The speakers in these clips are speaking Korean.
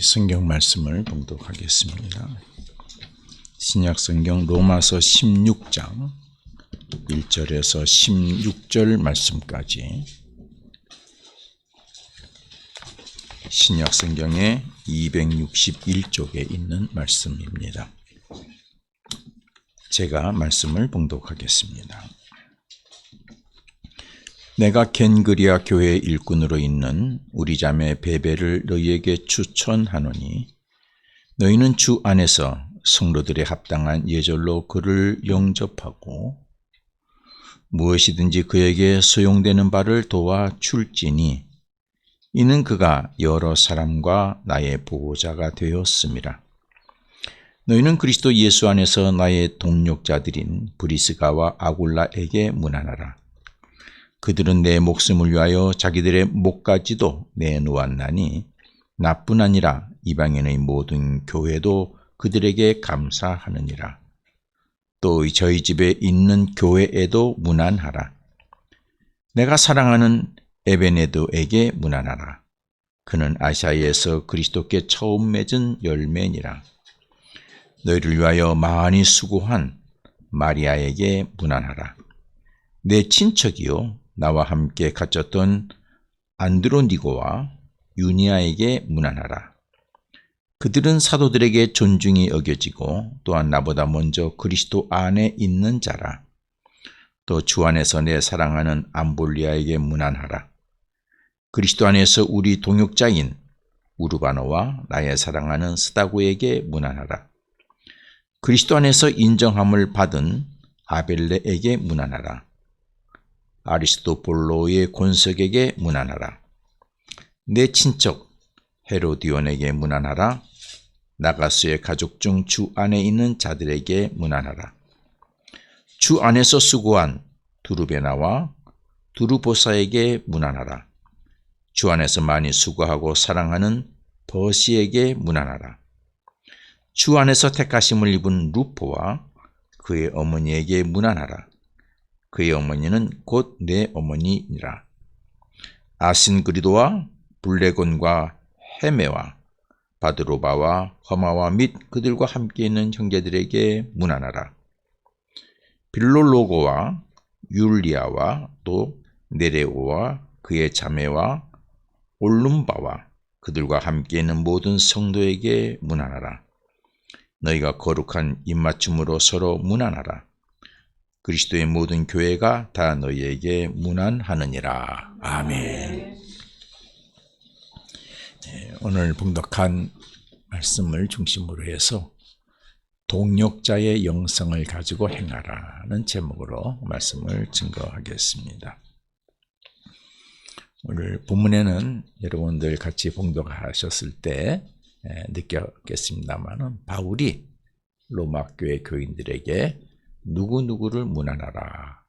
성경 말씀을 봉독하겠습니다. 신약 성경 로마서 16장 1절에서 16절 말씀까지 신약 성경의 261쪽에 있는 말씀입니다. 제가 말씀을 봉독하겠습니다. 내가 켄그리아 교회 일꾼으로 있는 우리 자매 베베를 너희에게 추천하노니 너희는 주 안에서 성도들의 합당한 예절로 그를 영접하고 무엇이든지 그에게 소용되는 바를 도와줄지니 이는 그가 여러 사람과 나의 보호자가 되었음이라. 너희는 그리스도 예수 안에서 나의 동력자들인 브리스가와 아굴라에게 문안하라. 그들은 내 목숨을 위하여 자기들의 목까지도 내놓았나니 나뿐 아니라 이방인의 모든 교회도 그들에게 감사하느니라. 또 저희 집에 있는 교회에도 문안하라. 내가 사랑하는 에베네도에게 문안하라. 그는 아시아에서 그리스도께 처음 맺은 열매니라. 너희를 위하여 많이 수고한 마리아에게 문안하라. 내 친척이요 나와 함께 갇혔던 안드로니고와 유니아에게 문안하라. 그들은 사도들에게 존중이 여겨지고 또한 나보다 먼저 그리스도 안에 있는 자라. 또 주 안에서 내 사랑하는 암볼리아에게 문안하라. 그리스도 안에서 우리 동역자인 우르바노와 나의 사랑하는 스다고에게 문안하라. 그리스도 안에서 인정함을 받은 아벨레에게 문안하라. 아리스토볼로의 권석에게 문안하라. 내 친척 헤로디온에게 문안하라. 나가스의 가족 중 주 안에 있는 자들에게 문안하라. 주 안에서 수고한 두루베나와 두루보사에게 문안하라. 주 안에서 많이 수고하고 사랑하는 버시에게 문안하라. 주 안에서 택하심을 입은 루포와 그의 어머니에게 문안하라. 그의 어머니는 곧 내 어머니니라. 아신그리도와 블레곤과 헤메와 바드로바와 허마와 및 그들과 함께 있는 형제들에게 문안하라. 빌롤로고와 율리아와 또 네레오와 그의 자매와 올룸바와 그들과 함께 있는 모든 성도에게 문안하라. 너희가 거룩한 입맞춤으로 서로 문안하라. 그리스도의 모든 교회가 다 너희에게 문안하느니라. 아멘. 오늘 봉독한 말씀을 중심으로 해서 동력자의 영성을 가지고 행하라는 제목으로 말씀을 증거하겠습니다. 오늘 본문에는 여러분들 같이 봉독하셨을 때 느꼈겠습니다만 바울이 로마 교회 교인들에게 누구누구를 문안하라.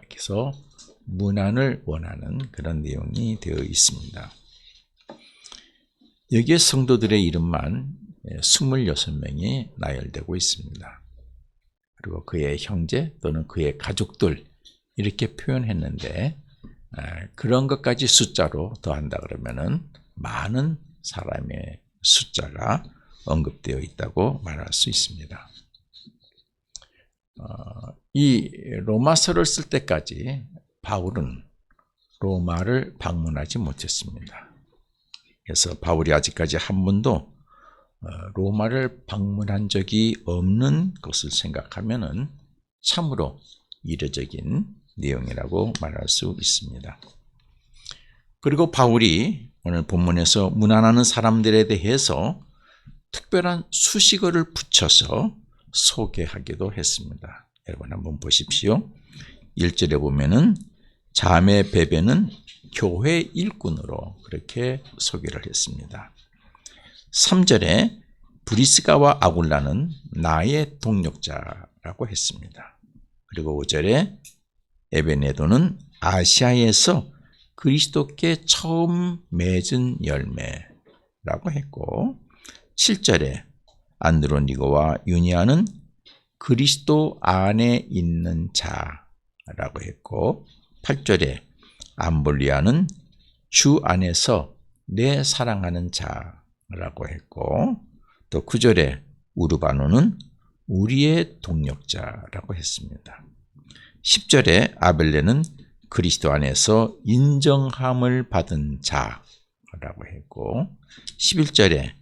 그래서 문안을 원하는 그런 내용이 되어 있습니다. 여기에 성도들의 이름만 26명이 나열되고 있습니다. 그리고 그의 형제 또는 그의 가족들 이렇게 표현했는데 그런 것까지 숫자로 더한다 그러면은 많은 사람의 숫자가 언급되어 있다고 말할 수 있습니다. 이 로마서를 쓸 때까지 바울은 로마를 방문하지 못했습니다. 그래서 바울이 아직까지 한 번도 로마를 방문한 적이 없는 것을 생각하면은 참으로 이례적인 내용이라고 말할 수 있습니다. 그리고 바울이 오늘 본문에서 문안하는 사람들에 대해서 특별한 수식어를 붙여서 소개하기도 했습니다. 여러분 한번 보십시오. 1절에 보면은 자매 베베는 교회 일꾼으로 그렇게 소개를 했습니다. 3절에 브리스가와 아굴라는 나의 동력자라고 했습니다. 그리고 5절에 에베네도는 아시아에서 그리스도께 처음 맺은 열매라고 했고 7절에 안드로니고와 유니아는 그리스도 안에 있는 자 라고 했고 8절에 암볼리아는 주 안에서 내 사랑하는 자라고 했고 또 9절에 우르바노는 우리의 동력자라고 했습니다. 10절에 아벨레는 그리스도 안에서 인정함을 받은 자라고 했고 11절에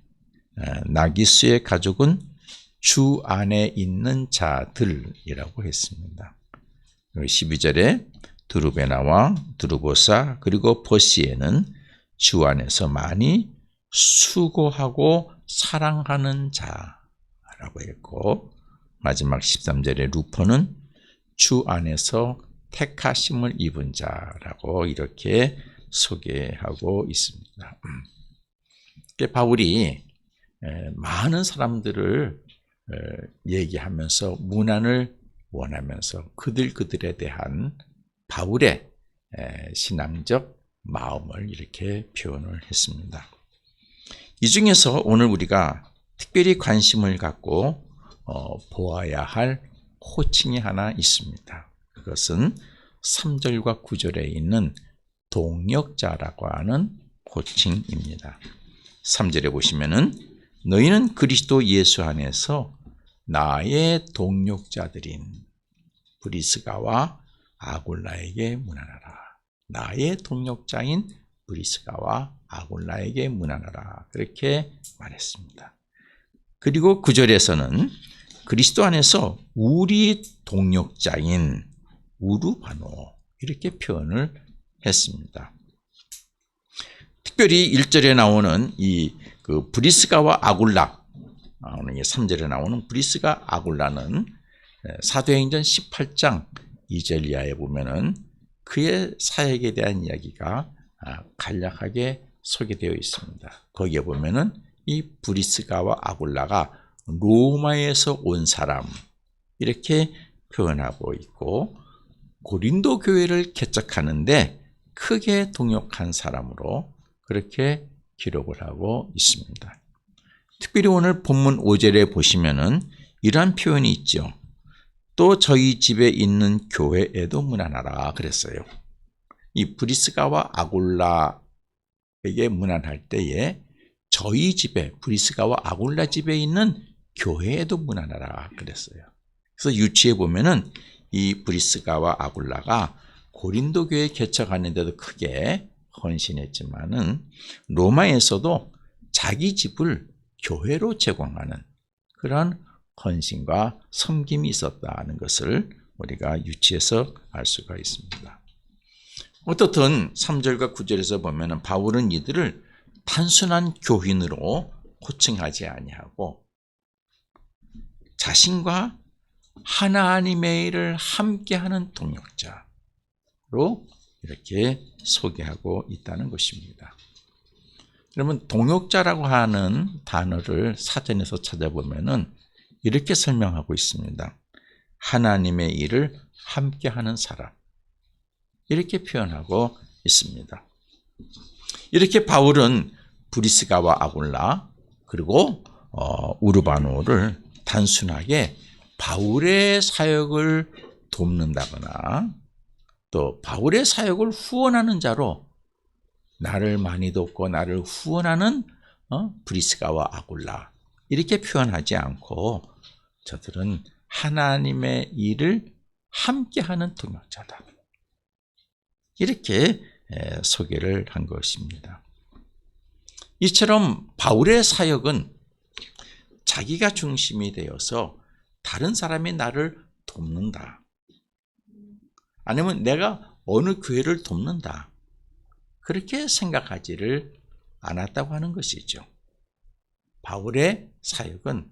나기스의 가족은 주 안에 있는 자들이라고 했습니다. 12절에 드루베나와 드루보사 그리고 버시에는 주 안에서 많이 수고하고 사랑하는 자라고 했고 마지막 13절에 루퍼는 주 안에서 택하심을 입은 자라고 이렇게 소개하고 있습니다. 바울이 많은 사람들을 얘기하면서 문안을 원하면서 그들에 대한 바울의 신앙적 마음을 이렇게 표현을 했습니다. 이 중에서 오늘 우리가 특별히 관심을 갖고 보아야 할 호칭이 하나 있습니다. 그것은 3절과 9절에 있는 동력자라고 하는 호칭입니다. 3절에 보시면은 너희는 그리스도 예수 안에서 나의 동력자들인 브리스가와 아굴라에게 문안하라. 나의 동력자인 브리스가와 아굴라에게 문안하라. 그렇게 말했습니다. 그리고 9절에서는 그리스도 안에서 우리 동력자인 우르바노 이렇게 표현을 했습니다. 특별히 1절에 나오는 그 브리스가와 아굴라, 오늘 3절에 나오는 브리스가 아굴라는 사도행전 18장 2절 이하에 보면은 그의 사역에 대한 이야기가 간략하게 소개되어 있습니다. 거기에 보면은 이 브리스가와 아굴라가 로마에서 온 사람 이렇게 표현하고 있고 고린도 교회를 개척하는데 크게 동역한 사람으로 그렇게 기록을 하고 있습니다. 특별히 오늘 본문 5절에 보시면은 이러한 표현이 있죠. 또 저희 집에 있는 교회에도 문안하라 그랬어요. 이 브리스가와 아굴라에게 문안할 때에 저희 집에 브리스가와 아굴라 집에 있는 교회에도 문안하라 그랬어요. 그래서 유치해 보면은 이 브리스가와 아굴라가 고린도 교회 개척하는데도 크게 헌신했지만은 로마에서도 자기 집을 교회로 제공하는 그런 헌신과 섬김이 있었다는 것을 우리가 유치해서 알 수가 있습니다. 어떻든 3절과 9절에서 보면은 바울은 이들을 단순한 교인으로 호칭하지 아니하고 자신과 하나님의 일을 함께하는 동역자로 이렇게 소개하고 있다는 것입니다. 여러분 동역자라고 하는 단어를 사전에서 찾아보면은 이렇게 설명하고 있습니다. 하나님의 일을 함께하는 사람 이렇게 표현하고 있습니다. 이렇게 바울은 브리스가와 아굴라 그리고 우르바노를 단순하게 바울의 사역을 돕는다거나 또 바울의 사역을 후원하는 자로 나를 많이 돕고 나를 후원하는 브리스가와 아굴라 이렇게 표현하지 않고 저들은 하나님의 일을 함께하는 동역자다. 이렇게 소개를 한 것입니다. 이처럼 바울의 사역은 자기가 중심이 되어서 다른 사람이 나를 돕는다. 아니면 내가 어느 교회를 돕는다. 그렇게 생각하지를 않았다고 하는 것이죠. 바울의 사역은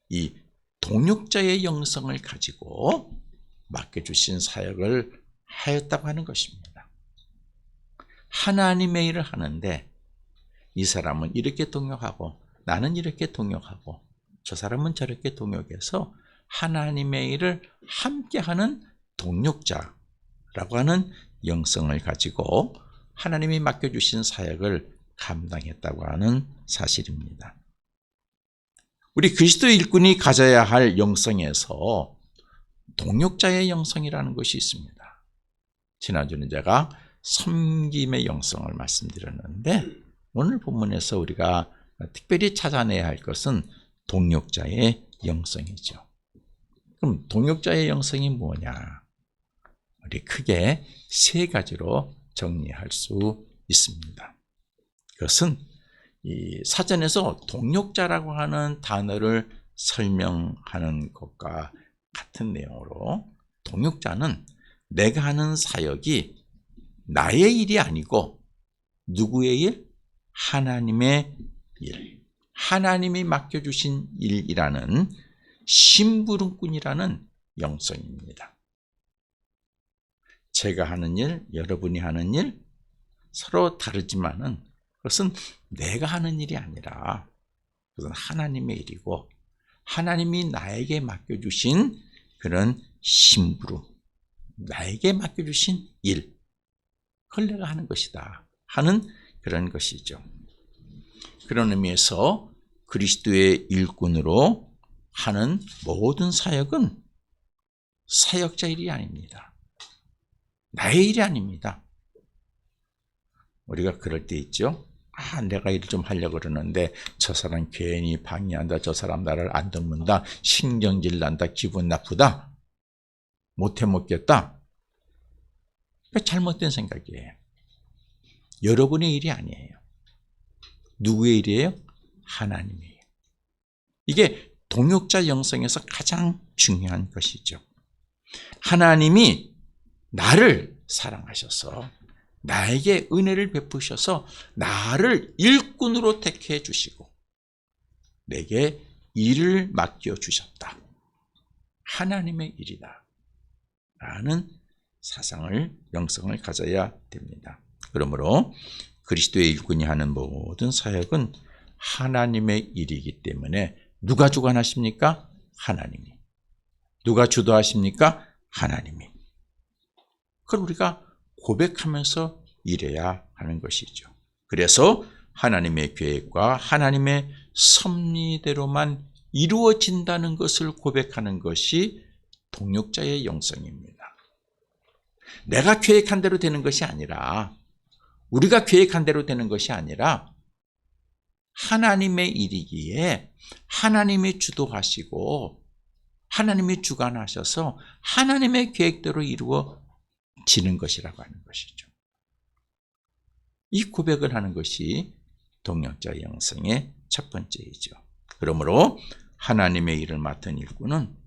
이 동역자의 영성을 가지고 맡겨주신 사역을 하였다고 하는 것입니다. 하나님의 일을 하는데 이 사람은 이렇게 동역하고 나는 이렇게 동역하고 저 사람은 저렇게 동역해서 하나님의 일을 함께하는 동역자라고 하는 영성을 가지고 하나님이 맡겨주신 사역을 감당했다고 하는 사실입니다. 우리 그리스도 일꾼이 가져야 할 영성에서 동역자의 영성이라는 것이 있습니다. 지난주는 제가 섬김의 영성을 말씀드렸는데 오늘 본문에서 우리가 특별히 찾아내야 할 것은 동역자의 영성이죠. 그럼 동역자의 영성이 뭐냐? 우리 크게 세 가지로 정리할 수 있습니다. 그것은 이 사전에서 동역자라고 하는 단어를 설명하는 것과 같은 내용으로 동역자는 내가 하는 사역이 나의 일이 아니고 누구의 일? 하나님의 일. 하나님이 맡겨주신 일이라는 심부름꾼이라는 영성입니다. 제가 하는 일, 여러분이 하는 일 서로 다르지만은 그것은 내가 하는 일이 아니라 그것은 하나님의 일이고 하나님이 나에게 맡겨주신 그런 심부름, 나에게 맡겨주신 일, 그걸 내가 하는 것이다 하는 그런 것이죠. 그런 의미에서 그리스도의 일꾼으로 하는 모든 사역은 사역자 일이 아닙니다. 나의 일이 아닙니다. 우리가 그럴 때 있죠. 내가 일을 좀 하려고 그러는데 저 사람 괜히 방해한다. 저 사람 나를 안 돕는다. 신경질 난다. 기분 나쁘다. 못해 먹겠다. 잘못된 생각이에요. 여러분의 일이 아니에요. 누구의 일이에요? 하나님이에요. 이게 동역자 영성에서 가장 중요한 것이죠. 하나님이 나를 사랑하셔서 나에게 은혜를 베푸셔서 나를 일꾼으로 택해 주시고 내게 일을 맡겨주셨다. 하나님의 일이다 라는 사상을, 영성을 가져야 됩니다. 그러므로 그리스도의 일꾼이 하는 모든 사역은 하나님의 일이기 때문에 누가 주관하십니까? 하나님이. 누가 주도하십니까? 하나님이. 그걸 우리가 고백하면서 일해야 하는 것이죠. 그래서 하나님의 계획과 하나님의 섭리대로만 이루어진다는 것을 고백하는 것이 동역자의 영성입니다. 내가 계획한 대로 되는 것이 아니라, 우리가 계획한 대로 되는 것이 아니라 하나님의 일이기에 하나님이 주도하시고 하나님이 주관하셔서 하나님의 계획대로 이루어지는 것이라고 하는 것이죠. 이 고백을 하는 것이 동역자의 영성의 첫 번째이죠. 그러므로 하나님의 일을 맡은 일꾼은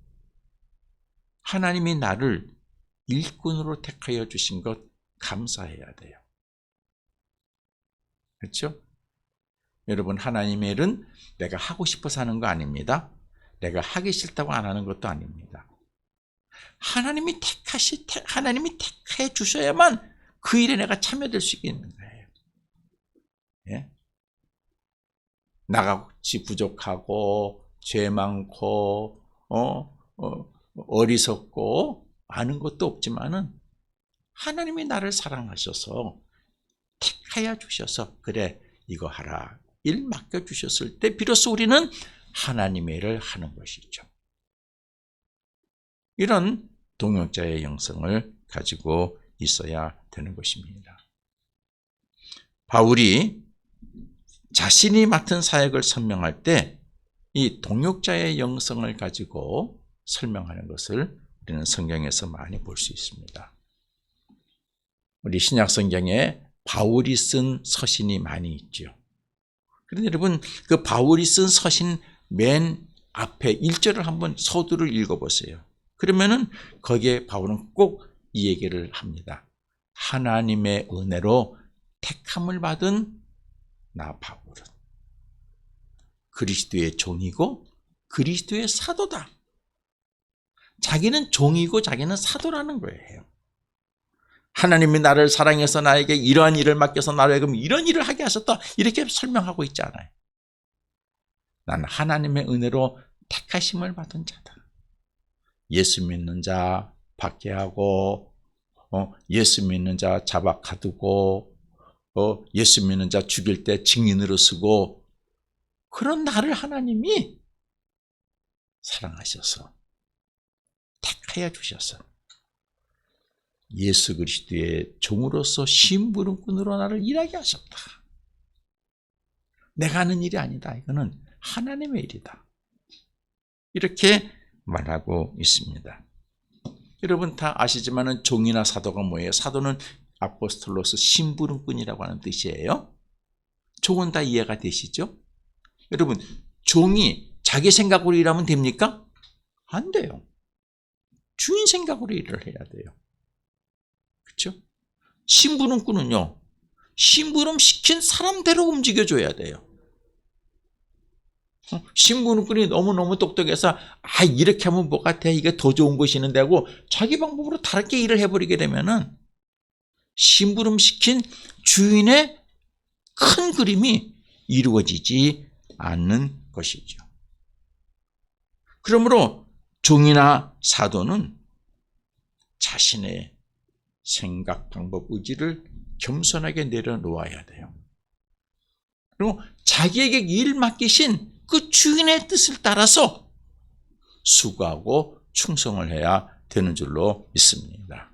하나님이 나를 일꾼으로 택하여 주신 것 감사해야 돼요. 그렇죠? 여러분, 하나님의 일은 내가 하고 싶어서 하는 거 아닙니다. 내가 하기 싫다고 안 하는 것도 아닙니다. 하나님이 택해 주셔야만 그 일에 내가 참여될 수 있는 거예요. 예? 나같이 부족하고 죄 많고 어리석고 아는 것도 없지만은 하나님이 나를 사랑하셔서 택하여 주셔서 그래 이거 하라 일 맡겨주셨을 때 비로소 우리는 하나님의 일을 하는 것이죠. 이런 동역자의 영성을 가지고 있어야 되는 것입니다. 바울이 자신이 맡은 사역을 설명할 때 이 동역자의 영성을 가지고 설명하는 것을 우리는 성경에서 많이 볼 수 있습니다. 우리 신약 성경에 바울이 쓴 서신이 많이 있죠. 그런데 여러분, 그 바울이 쓴 서신 맨 앞에 1절을 한번 서두를 읽어보세요. 그러면은 거기에 바울은 꼭 이 얘기를 합니다. 하나님의 은혜로 택함을 받은 나 바울은 그리스도의 종이고 그리스도의 사도다. 자기는 종이고 자기는 사도라는 거예요. 하나님이 나를 사랑해서 나에게 이러한 일을 맡겨서 나를 이런 일을 하게 하셨다. 이렇게 설명하고 있지 않아요. 난 하나님의 은혜로 택하심을 받은 자다. 예수 믿는 자 박해하고 예수 믿는 자 잡아 가두고 예수 믿는 자 죽일 때 증인으로 쓰고 그런 나를 하나님이 사랑하셔서 택하여 주셔서 예수 그리스도의 종으로서 심부름꾼으로 나를 일하게 하셨다. 내가 하는 일이 아니다. 이거는 하나님의 일이다. 이렇게 말하고 있습니다. 여러분 다 아시지만은 종이나 사도가 뭐예요? 사도는 아포스톨로스 심부름꾼이라고 하는 뜻이에요. 종은 다 이해가 되시죠? 여러분 종이 자기 생각으로 일하면 됩니까? 안 돼요. 주인 생각으로 일을 해야 돼요. 그렇죠? 심부름꾼은요. 심부름 시킨 사람대로 움직여줘야 돼요. 심부름꾼이 너무너무 똑똑해서 이렇게 하면 뭐 같아? 이게 더 좋은 것이 있는데 하고 자기 방법으로 다르게 일을 해버리게 되면은 심부름 시킨 주인의 큰 그림이 이루어지지 않는 것이죠. 그러므로 종이나 사도는 자신의 생각, 방법, 의지를 겸손하게 내려놓아야 돼요. 그리고 자기에게 일 맡기신 그 주인의 뜻을 따라서 수고하고 충성을 해야 되는 줄로 믿습니다.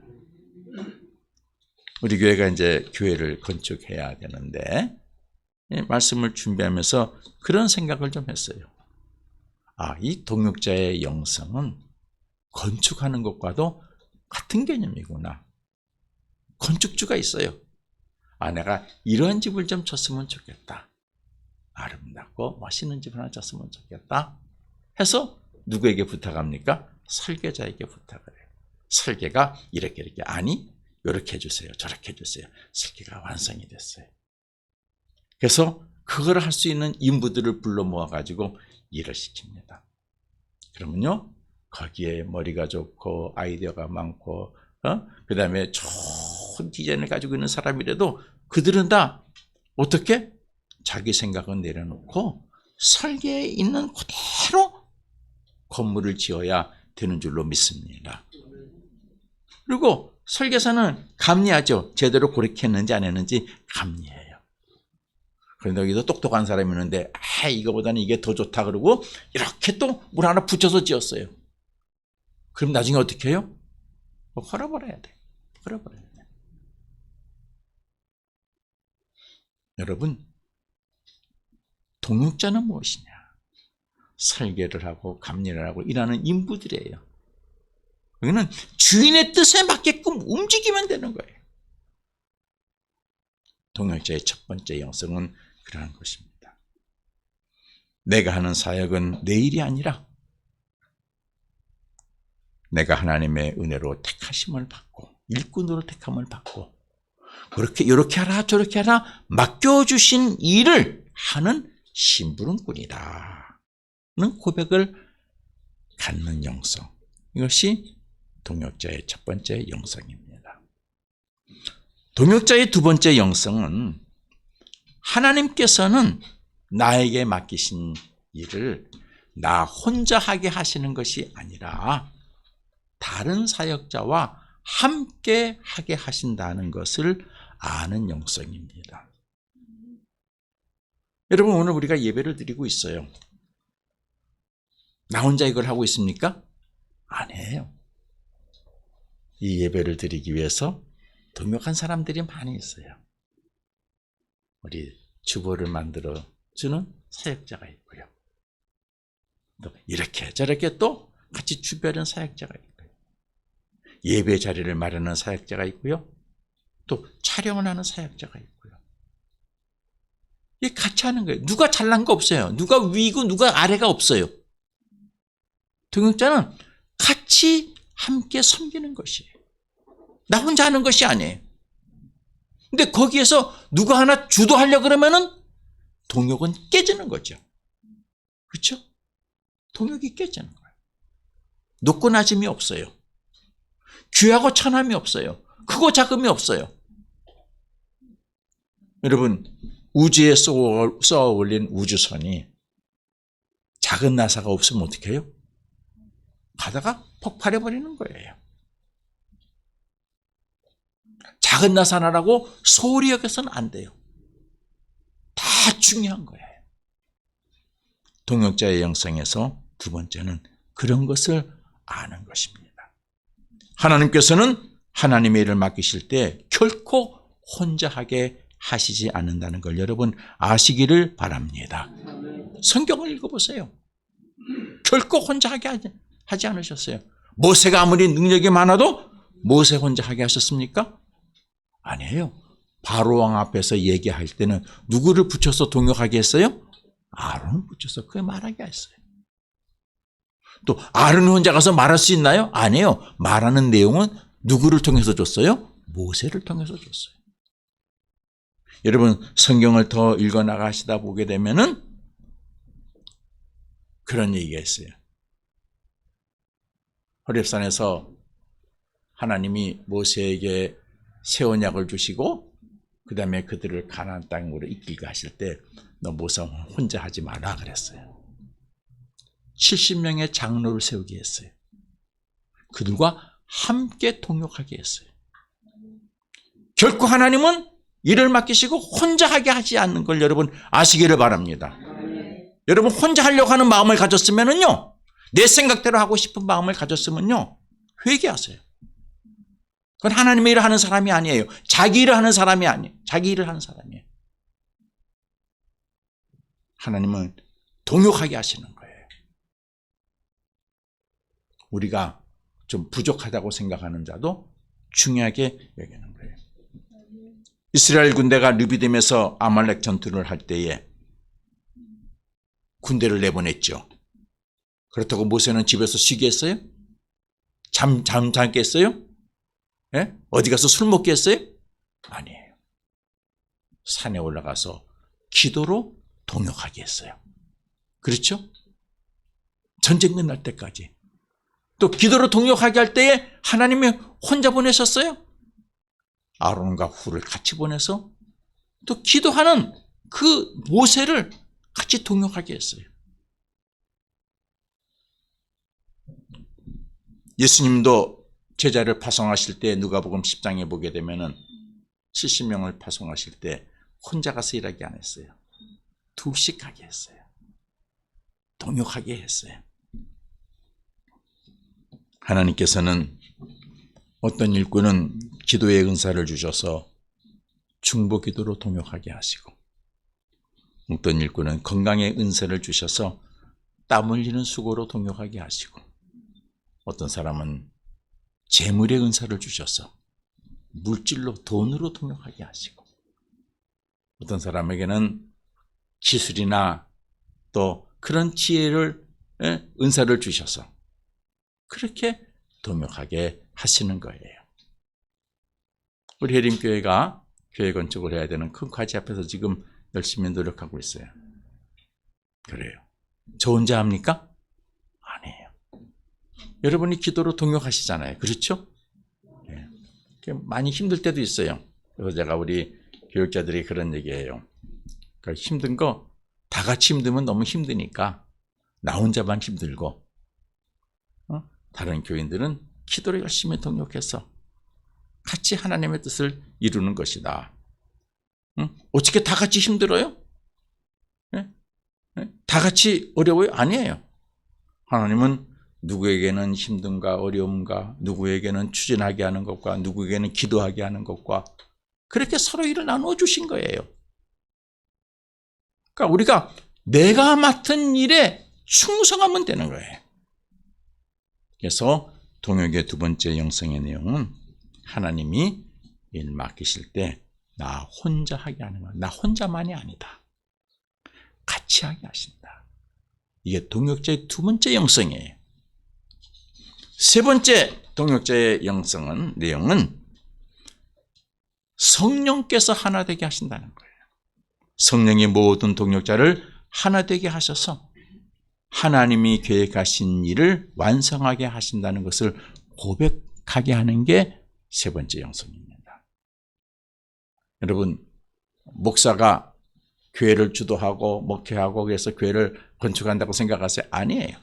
우리 교회가 이제 교회를 건축해야 되는데 말씀을 준비하면서 그런 생각을 좀 했어요. 이 동역자의 영성은 건축하는 것과도 같은 개념이구나. 건축주가 있어요. 내가 이런 집을 좀 쳤으면 좋겠다. 아름답고 멋있는 집 하나 쳤으면 좋겠다. 해서 누구에게 부탁합니까? 설계자에게 부탁을 해요. 설계가 이렇게 아니 이렇게 해주세요. 저렇게 해주세요. 설계가 완성이 됐어요. 그래서 그걸 할 수 있는 인부들을 불러 모아가지고 일을 시킵니다. 그러면요 거기에 머리가 좋고 아이디어가 많고 그 다음에 좋은 디자인을 가지고 있는 사람이라도 그들은 다 어떻게? 자기 생각은 내려놓고 설계에 있는 그대로 건물을 지어야 되는 줄로 믿습니다. 그리고 설계사는 감리하죠. 제대로 그렇게 했는지 안 했는지 감리해요. 그런데 여기도 똑똑한 사람이 있는데 이거보다는 이게 더 좋다 그러고 이렇게 또 물 하나 붙여서 지었어요. 그럼 나중에 어떻게 해요? 헐어버려야 돼. 헐어버려야 돼. 여러분 동역자는 무엇이냐? 설계를 하고 감리를 하고 일하는 인부들이에요. 여기는 주인의 뜻에 맞게끔 움직이면 되는 거예요. 동역자의 첫 번째 영성은 그러한 것입니다. 내가 하는 사역은 내 일이 아니라 내가 하나님의 은혜로 택하심을 받고 일꾼으로 택함을 받고 그렇게 이렇게 하라 저렇게 하라 맡겨주신 일을 하는 심부름꾼이다. 는 고백을 갖는 영성. 이것이 동역자의 첫 번째 영성입니다. 동역자의 두 번째 영성은 하나님께서는 나에게 맡기신 일을 나 혼자 하게 하시는 것이 아니라 다른 사역자와 함께 하게 하신다는 것을 아는 영성입니다. 여러분 오늘 우리가 예배를 드리고 있어요. 나 혼자 이걸 하고 있습니까? 아니에요. 이 예배를 드리기 위해서 동역한 사람들이 많이 있어요. 우리 주보를 만들어주는 사역자가 있고요. 또 이렇게 저렇게 또 같이 주변하는 사역자가 있고요. 예배 자리를 마련하는 사역자가 있고요. 또 촬영을 하는 사역자가 있고요. 이게 같이 하는 거예요. 누가 잘난 거 없어요. 누가 위고 누가 아래가 없어요. 동역자는 같이 함께 섬기는 것이에요. 나 혼자 하는 것이 아니에요. 근데 거기에서 누가 하나 주도하려고 그러면은 동역은 깨지는 거죠. 그렇죠? 동역이 깨지는 거예요. 높고 낮음이 없어요. 귀하고 천함이 없어요. 크고 작음이 없어요. 여러분 우주에 쏘아 올린 우주선이 작은 나사가 없으면 어떻게 해요? 가다가 폭발해버리는 거예요. 작은 나사 하나라고 소홀히 여겨서는 안 돼요. 다 중요한 거예요. 동역자의 영성에서 두 번째는 그런 것을 아는 것입니다. 하나님께서는 하나님의 일을 맡기실 때 결코 혼자 하게 하시지 않는다는 걸 여러분 아시기를 바랍니다. 성경을 읽어보세요. 결코 혼자 하게 하지 않으셨어요. 모세가 아무리 능력이 많아도 모세 혼자 하게 하셨습니까? 아니에요. 바로 왕 앞에서 얘기할 때는 누구를 붙여서 동역하게 했어요? 아론을 붙여서 그게 말하게 했어요. 또 아론이 혼자 가서 말할 수 있나요? 아니에요. 말하는 내용은 누구를 통해서 줬어요? 모세를 통해서 줬어요. 여러분 성경을 더 읽어나가시다 보게 되면은 그런 얘기가 있어요. 호렙산에서 하나님이 모세에게 새 언약을 주시고 그 다음에 그들을 가나안 땅으로 이끌게 하실 때 너 모세 혼자 하지 마라 그랬어요. 70명의 장로를 세우게 했어요. 그들과 함께 동역하게 했어요. 결코 하나님은 일을 맡기시고 혼자 하게 하지 않는 걸 여러분 아시기를 바랍니다. 여러분 혼자 하려고 하는 마음을 가졌으면은요, 내 생각대로 하고 싶은 마음을 가졌으면요, 회개하세요. 그건 하나님의 일을 하는 사람이 아니에요. 자기 일을 하는 사람이 아니에요. 자기 일을 하는 사람이에요. 하나님은 동역하게 하시는 거예요. 우리가 좀 부족하다고 생각하는 자도 중요하게 여기는 거예요. 이스라엘 군대가 르비딤에서 아말렉 전투를 할 때에 군대를 내보냈죠. 그렇다고 모세는 집에서 쉬게 했어요? 잠잤겠어요? 예? 어디 가서 술 먹겠어요? 아니에요. 산에 올라가서 기도로 동역하게 했어요. 그렇죠? 전쟁 끝날 때까지. 또 기도로 동역하게 할 때에 하나님이 혼자 보내셨어요? 아론과 훌을 같이 보내서 또 기도하는 그 모세를 같이 동역하게 했어요. 예수님도 제자를 파송하실 때 누가복음 10장에 보게 되면은 70명을 파송하실 때 혼자 가서 일하게 안 했어요. 둘씩 하게 했어요. 동역하게 했어요. 하나님께서는 어떤 일꾼은 기도의 은사를 주셔서 중보 기도로 동역하게 하시고 어떤 일꾼은 건강의 은사를 주셔서 땀 흘리는 수고로 동역하게 하시고 어떤 사람은 재물의 은사를 주셔서 물질로 돈으로 동역하게 하시고 어떤 사람에게는 기술이나 또 그런 지혜를 은사를 주셔서 그렇게 동역하게 하시는 거예요. 우리 해림교회가 교회 건축을 해야 되는 큰 과제 앞에서 지금 열심히 노력하고 있어요. 그래요. 저 혼자 합니까? 아니에요. 여러분이 기도로 동역하시잖아요. 그렇죠? 네. 많이 힘들 때도 있어요. 그래서 제가 우리 교육자들이 그런 얘기해요. 그러니까 힘든 거 다 같이 힘들면 너무 힘드니까 나 혼자만 힘들고 다른 교인들은 기도를 열심히 동역해서 같이 하나님의 뜻을 이루는 것이다. 어떻게 다 같이 힘들어요? 다 같이 어려워요? 아니에요. 하나님은 누구에게는 힘듦과 어려움과 누구에게는 추진하게 하는 것과 누구에게는 기도하게 하는 것과 그렇게 서로 일을 나누어 주신 거예요. 그러니까 우리가 내가 맡은 일에 충성하면 되는 거예요. 그래서 동역의 두 번째 영성의 내용은 하나님이 일 맡기실 때 나 혼자 하게 하는 거야. 나 혼자만이 아니다. 같이 하게 하신다. 이게 동역자의 두 번째 영성이에요. 세 번째 동역자의 내용은 성령께서 하나 되게 하신다는 거예요. 성령이 모든 동역자를 하나 되게 하셔서 하나님이 계획하신 일을 완성하게 하신다는 것을 고백하게 하는 게 세 번째 영성입니다. 여러분, 목사가 교회를 주도하고 목회하고 그래서 교회를 건축한다고 생각하세요? 아니에요.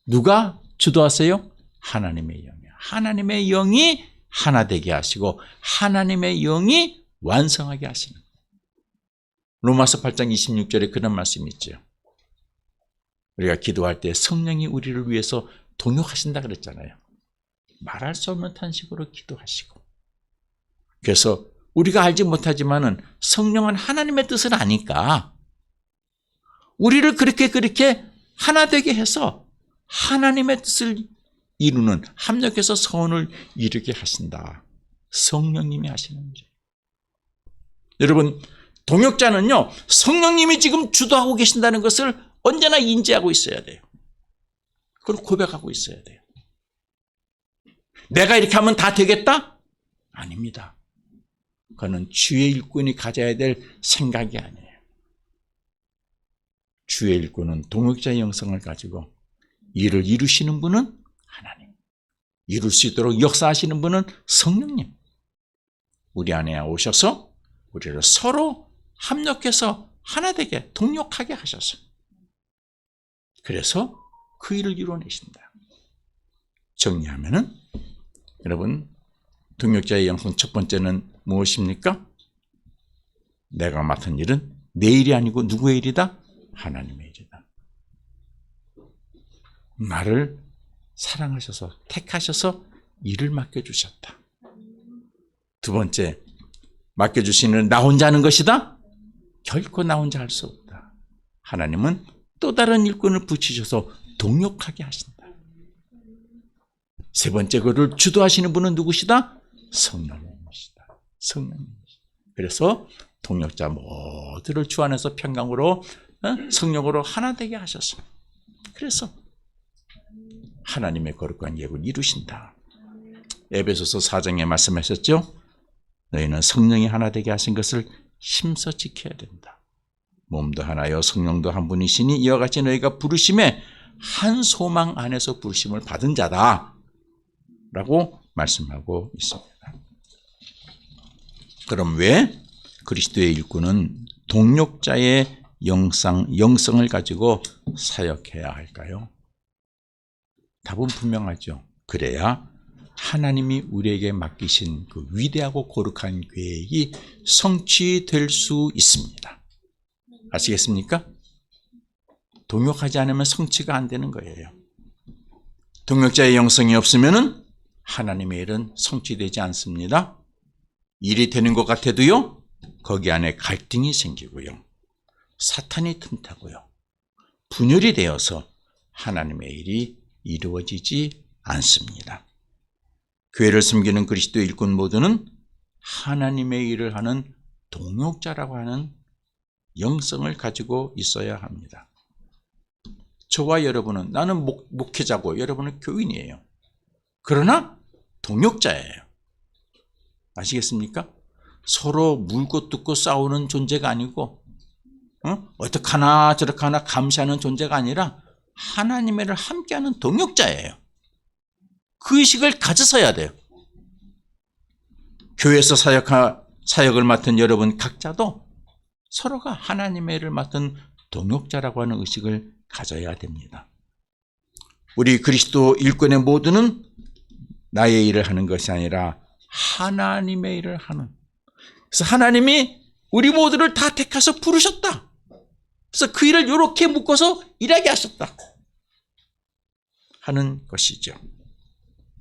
누가 주도하세요? 하나님의 영이에요. 하나님의 영이 하나 되게 하시고 하나님의 영이 완성하게 하시는 거예요. 로마서 8장 26절에 그런 말씀이 있죠. 우리가 기도할 때 성령이 우리를 위해서 동역하신다 그랬잖아요. 말할 수 없는 탄식으로 기도하시고, 그래서 우리가 알지 못하지만은 성령은 하나님의 뜻을 아니까 우리를 그렇게 하나 되게 해서 하나님의 뜻을 이루는, 합력해서 선을 이루게 하신다. 성령님이 하시는 거죠. 여러분, 동역자는요, 성령님이 지금 주도하고 계신다는 것을 언제나 인지하고 있어야 돼요. 그걸 고백하고 있어야 돼요. 내가 이렇게 하면 다 되겠다? 아닙니다. 그거는 주의 일꾼이 가져야 될 생각이 아니에요. 주의 일꾼은 동역자의 영성을 가지고 일을 이루시는 분은 하나님, 이룰 수 있도록 역사하시는 분은 성령님. 우리 안에 오셔서 우리를 서로 합력해서 하나 되게 동역하게 하셔서, 그래서 그 일을 이루어내신다. 정리하면은, 여러분, 동역자의 영성 첫 번째는 무엇입니까? 내가 맡은 일은 내 일이 아니고 누구의 일이다? 하나님의 일이다. 나를 사랑하셔서 택하셔서 일을 맡겨주셨다. 두 번째, 맡겨주시는 나 혼자 하는 것이다? 결코 나 혼자 할 수 없다. 하나님은 또 다른 일꾼을 붙이셔서 동역하게 하신다. 세 번째, 그를 주도하시는 분은 누구시다? 성령님이시다. 성령님이시다. 그래서 동역자 모두를 주 안에서 평강으로, 성령으로 하나 되게 하셔서, 그래서 하나님의 거룩한 계획을 이루신다. 에베소서 4장에 말씀하셨죠? 너희는 성령이 하나 되게 하신 것을 힘써 지켜야 된다. 몸도 하나요 성령도 한 분이시니 이와 같이 너희가 부르심에 한 소망 안에서 부르심을 받은 자다 라고 말씀하고 있습니다. 그럼 왜 그리스도의 일꾼은 동역자의 영성을 가지고 사역해야 할까요? 답은 분명하죠. 그래야 하나님이 우리에게 맡기신 그 위대하고 거룩한 계획이 성취될 수 있습니다. 아시겠습니까? 동역하지 않으면 성취가 안 되는 거예요. 동역자의 영성이 없으면 하나님의 일은 성취되지 않습니다. 일이 되는 것 같아도요, 거기 안에 갈등이 생기고요, 사탄이 틈타고요, 분열이 되어서 하나님의 일이 이루어지지 않습니다. 교회를 섬기는 그리스도 일꾼 모두는 하나님의 일을 하는 동역자라고 하는 영성을 가지고 있어야 합니다. 저와 여러분은, 나는 목회자고 여러분은 교인이에요. 그러나 동역자예요. 아시겠습니까? 서로 물고 뜯고 싸우는 존재가 아니고, 어떡하나 저렇게하나 감시하는 존재가 아니라 하나님의 일을 함께하는 동역자예요. 그 의식을 가져서야 돼요. 교회에서 사역을 맡은 여러분 각자도 서로가 하나님의 일을 맡은 동역자라고 하는 의식을 가져야 됩니다. 우리 그리스도 일꾼의 모두는 나의 일을 하는 것이 아니라 하나님의 일을 하는, 그래서 하나님이 우리 모두를 다 택해서 부르셨다. 그래서 그 일을 이렇게 묶어서 일하게 하셨다 하는 것이죠.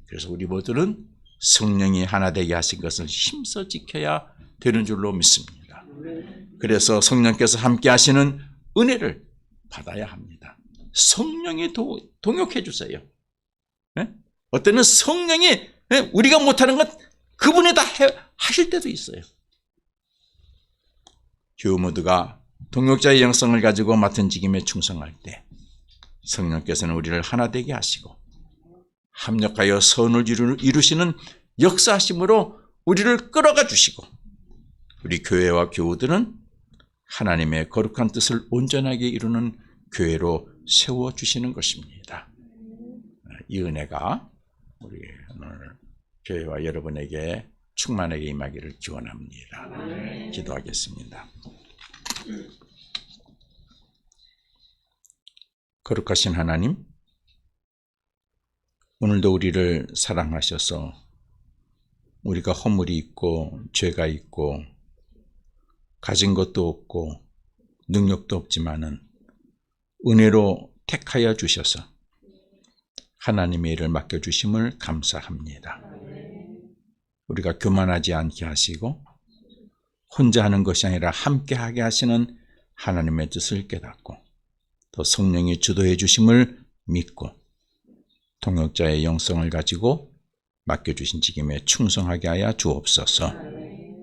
그래서 우리 모두는 성령이 하나 되게 하신 것을 힘써 지켜야 되는 줄로 믿습니다. 그래서 성령께서 함께 하시는 은혜를 받아야 합니다. 성령이 동역해 주세요. 어떤 때는 성령이 우리가 못하는 것 그분이 다 하실 때도 있어요. 교우 모두가 동역자의 영성을 가지고 맡은 직임에 충성할 때 성령께서는 우리를 하나 되게 하시고 합력하여 선을 이루시는 역사하심으로 우리를 끌어가 주시고, 우리 교회와 교우들은 하나님의 거룩한 뜻을 온전하게 이루는 교회로 세워주시는 것입니다. 이 은혜가 우리 오늘 교회와 여러분에게 충만하게 임하기를 기원합니다. 기도하겠습니다. 거룩하신 하나님, 오늘도 우리를 사랑하셔서 우리가 허물이 있고 죄가 있고 가진 것도 없고 능력도 없지만은 은혜로 택하여 주셔서 하나님의 일을 맡겨주심을 감사합니다. 우리가 교만하지 않게 하시고 혼자 하는 것이 아니라 함께 하게 하시는 하나님의 뜻을 깨닫고 또 성령이 주도해 주심을 믿고 동역자의 영성을 가지고 맡겨주신 직임에 충성하게 하여 주옵소서.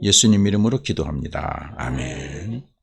예수님 이름으로 기도합니다. 아멘.